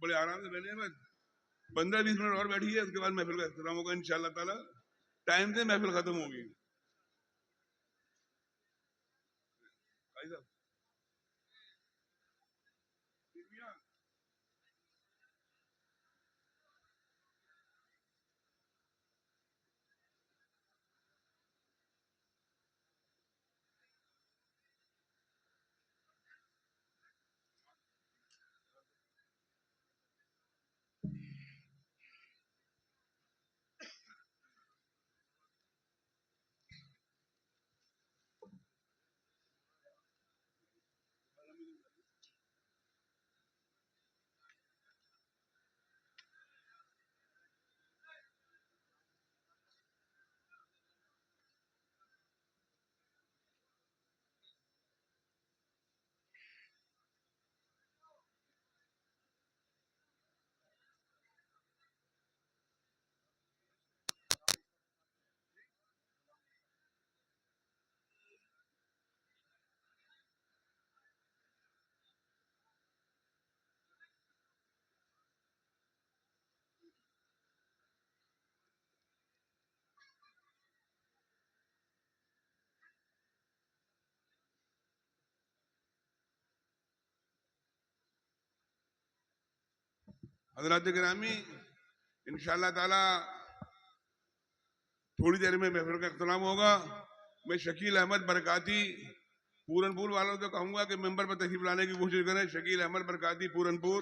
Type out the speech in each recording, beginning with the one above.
बड़े आराम से बैठे हैं, 15-20 मिनट और बैठिए, उसके बाद महफिल का एहतराम होगा इंशाअल्लाह ताला। टाइम से महफिल खत्म होगी। भाई साहब हज़रात गिरामी, इंशाअल्लाह ताला थोड़ी देर में महफिल का इख्तिताम होगा। मैं शकील अहमद बरकाती पूरनपुर वालों से कहूंगा कि मेंबर पर तशरीफ लाने की कोशिश करें। शकील अहमद बरकाती पूरनपुर,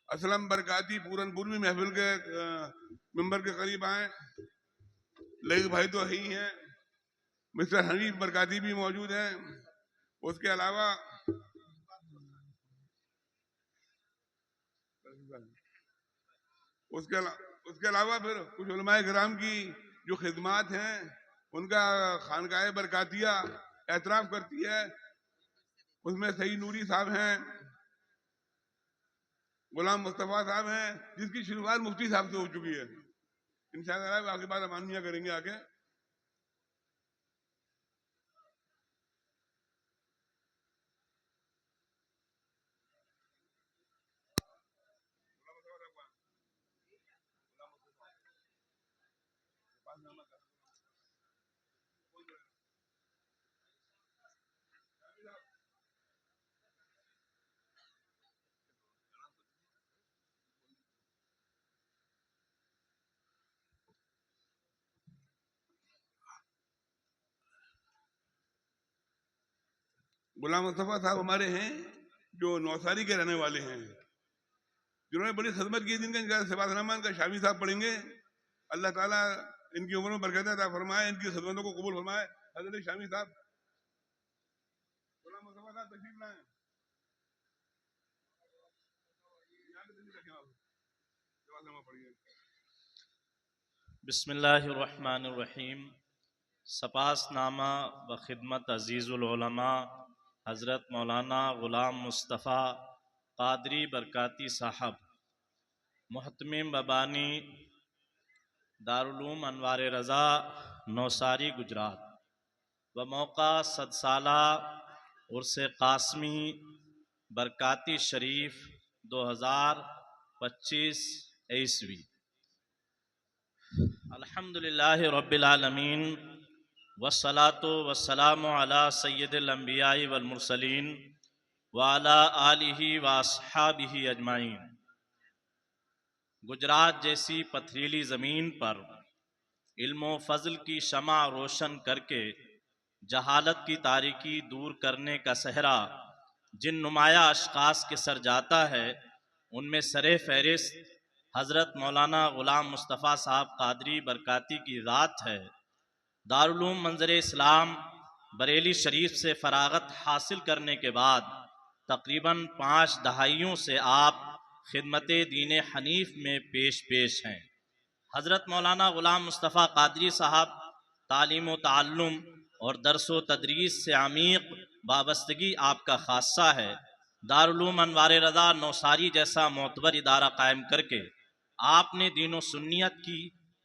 असलम बरकाती पूरनपुर भी महफिल के मेंबर के करीब आए। लेग भाई तो ही हैं, मिस्टर हनीफ बरकाती भी मौजूद हैं। उसके अलावा फिर कुछ उलमाए किराम की जो खिदमात हैं उनका खानकाह बरकातिया एतराफ़ करती है। उसमें सईद नूरी साहब हैं, गुलाम मुस्तफ़ा साहब हैं, जिसकी शुरुआत मुफ्ती साहब से हो चुकी है। इंशाअल्लाह आगे बात अमानिया करेंगे आगे। गुलाम मुस्तफ़ा साहब हमारे हैं जो नौसारी के रहने वाले हैं, जिन्होंने बड़ी खिदमत की, जिनका इनका सिवातनामा का शामी साहब पढ़ेंगे। अल्लाह ताला इनकी उम्र में बरकत अता फरमाए, इनकी खिदमतों को कबूल फरमाए। हज़रत शामी साहब, गुलाम मुस्तफ़ा साहब तशरीफ लाएं। बिस्मिल्लाहिर्रहमानिर्रहीम। सपासनामा व खिदमत अजीज़ुल उलमा हज़रत मौलाना ग़ुलाम मुस्तफ़ा क़ादरी बरकाती साहब, मुहतमिम बबानी दारुल उलूम अनवार रज़ा नौसारी गुजरात, व मौका 100 साला उर्स क़ासमी बरकाती शरीफ 2025 ईस्वी। अल्हम्दुलिल्लाहि रब्बिल आलमीन वस्सलातु वस्सलामु अला सय्यिदिल अंबिया'i वल मुरसलीन व अला आलिहि व अस्हाबिहि अजमाइन। गुजरात जैसी पथरीली ज़मीन पर इल्म व फ़ज़ल की शमा रोशन करके जहालत की तारीकी दूर करने का सहरा जिन नुमाया अशख़ास के सर जाता है, उनमें सरे फ़हरिस्त हज़रत मौलाना ग़ुलाम मुस्तफ़ा साहब क़ादरी बरकाती की ज़ात है। दारुल उलूम मंज़र इस्लाम बरेली शरीफ से फ़राग़त हासिल करने के बाद तकरीबन 5 दहाइयों से आप खिदमत दीन हनीफ में पेश हैं। हज़रत मौलाना ग़ुलाम मुस्तफ़ा क़ादरी साहब तालीम व ताल्लुम और दर्स व तदरीस से अमीक़ वाबस्तगी आपका ख़ासा है। दारुल उलूम अनवार रज़ा नौसारी जैसा मोतबर इदारा कायम करके आपने दीन व सुन्नियत की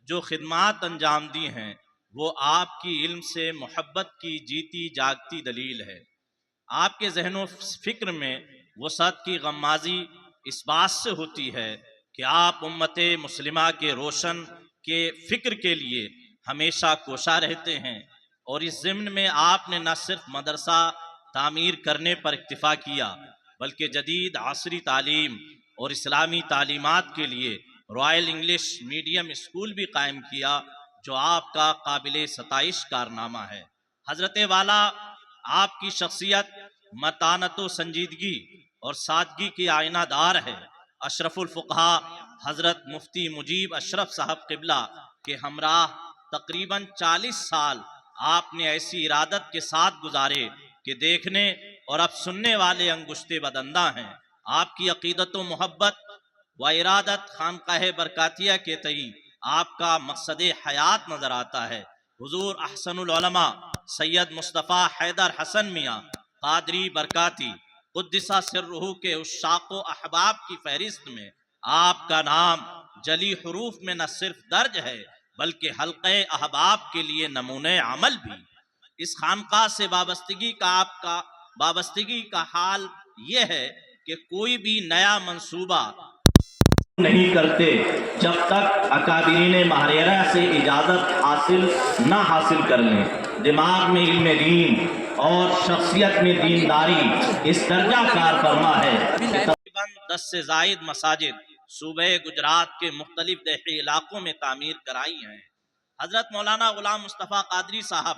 जो खिदमात अंजाम दी हैं, वो आपकी इल्म से मोहब्बत की जीती जागती दलील है। आपके जहन व फ़िक्र में वसअत की गम्माज़ी اس بات سے ہوتی ہے کہ آپ امت مسلمہ کے روشن کے فکر کے لیے ہمیشہ کوشاں رہتے ہیں، اور اس ضمن میں آپ نے نہ صرف مدرسہ تعمیر کرنے پر اکتفا کیا بلکہ جدید عصری تعلیم اور اسلامی تعلیمات کے لیے رائل انگلش میڈیم اسکول بھی قائم کیا، جو آپ کا قابل ستائش کارنامہ ہے۔ حضرت والا آپ کی شخصیت متانت و سنجیدگی اور سادگی کی آئینہ دار ہے۔ اشرف الفقہا حضرت مفتی مجیب اشرف صاحب قبلہ کے ہمراہ تقریباً 40 سال آپ نے ایسی ارادت کے ساتھ گزارے کہ دیکھنے اور اب سننے والے انگشتے بدنداں ہیں۔ آپ کی عقیدت و محبت و ارادت خانقاہ برکاتیہ کے تئیں آپ کا مقصد حیات نظر آتا ہے۔ حضور احسن العلماء سید مصطفیٰ حیدر حسن میاں قادری برکاتی قدس سرہ کے عشاق و احباب کی فہرست میں آپ کا نام جلی حروف میں نہ صرف درج ہے بلکہ حلقہ احباب کے لیے نمونہ عمل بھی۔ اس خانقاہ سے وابستگی کا حال یہ ہے کہ کوئی بھی نیا منصوبہ نہیں کرتے جب تک اکابرین ماہرہ سے اجازت نہ حاصل کر لیں۔ دماغ میں علم دین اور شخصیت میں دینداری اس درجہ کار فرما ہے کہ تقریباً 10 سے زائد مساجد صوبہ گجرات کے مختلف دیہی علاقوں میں تعمیر کرائی ہیں۔ حضرت مولانا غلام مصطفیٰ قادری صاحب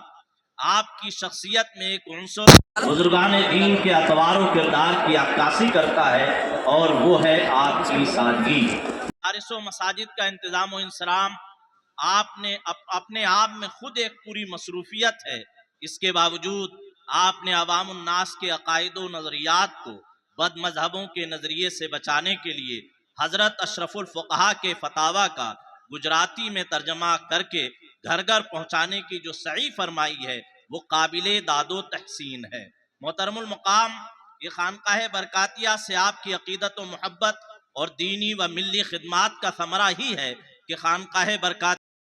آپ کی شخصیت میں ایک عنصر بزرگان دین کے اطوار و کردار کی عکاسی کرتا ہے، اور وہ ہے آپ کی سادگی۔ مدارس و مساجد کا انتظام و انصرام آپ نے اپنے آپ میں خود ایک پوری مصروفیت ہے۔ اس کے باوجود آپ نے عوام الناس کے عقائد و نظریات کو بد مذہبوں کے نظریے سے بچانے کے لیے حضرت اشرف الفقہا کے فتاویٰ کا گجراتی میں ترجمہ کر کے گھر گھر پہنچانے کی جو سعی فرمائی ہے وہ قابل داد و تحسین ہے۔ محترم المقام، یہ خانقاہ برکاتیہ سے آپ کی عقیدت و محبت اور دینی و ملی خدمات کا ثمرہ ہی ہے کہ خانقاہ برکاتیہ